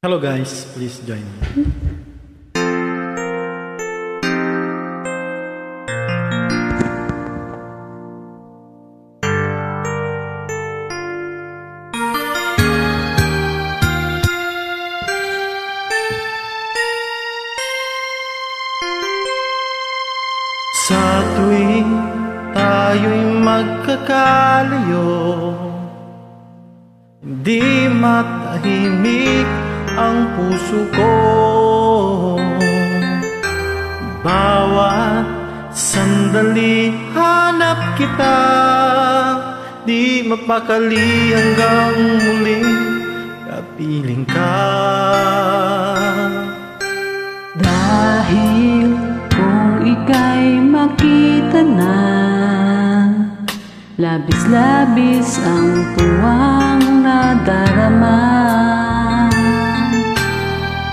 Hello guys, please join me. Sa tuwing tayo'y magkakalayo, hindi matahimik ang puso ko. Bawat sandali hanap kita, di mapakali hanggang muling kapiling ka. Dahil kung ika'y makita na, labis-labis ang tuwang nadarama.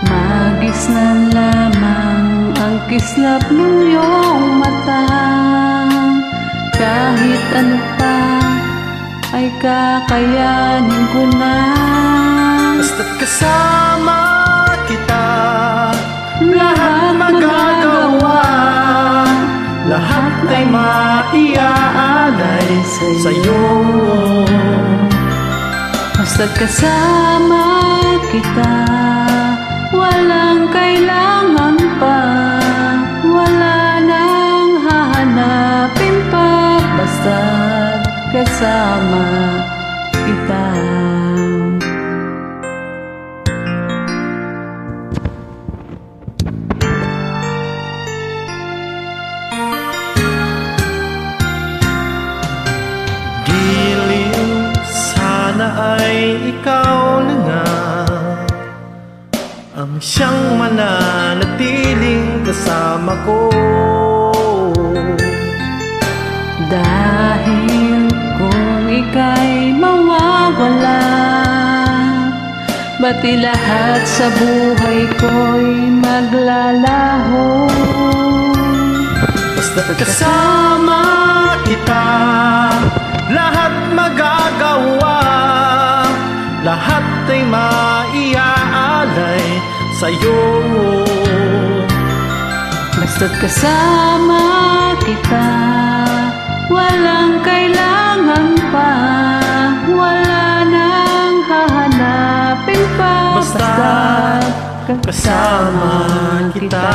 Magis na lamang ang kislap ng iyong mata. Kahit ano pa ay kakayanin ko na. Basta't kasama kita, lahat magagawa, lahat ay maiaalay sa'yo. Basta't kasama kita, walang kailangan pa, wala nang hahanapin pa. Basta't kasama kita. Ay ikaw na nga ang siyang mananatiling kasama ko. Dahil kung ika'y mawawala, bati lahat sa buhay ko'y maglalaho. Basta't kasama kita, lahat magagawa, lahat ay maiaalay sa'yo. Basta't kasama kita, walang kailangan pa, wala nang hahanapin pa. Basta't kasama kita.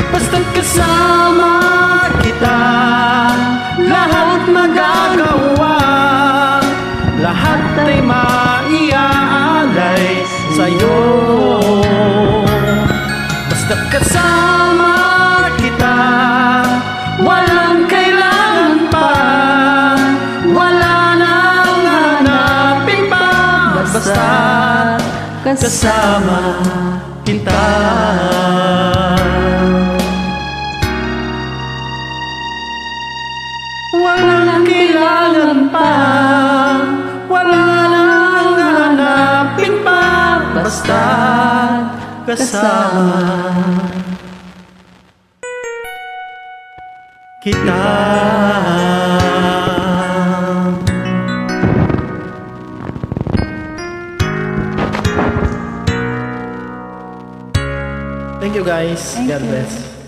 Basta't kasama kita, lahat magagawa, lahat ay maiaalay sa'yo. Basta't kasama kita, walang kailangan pa, wala nang hanapin pa. Basta't kasama kita. Walang kailangan pa, wala nang hanapin pa. Basta't kasama kita. Thank you guys. God bless.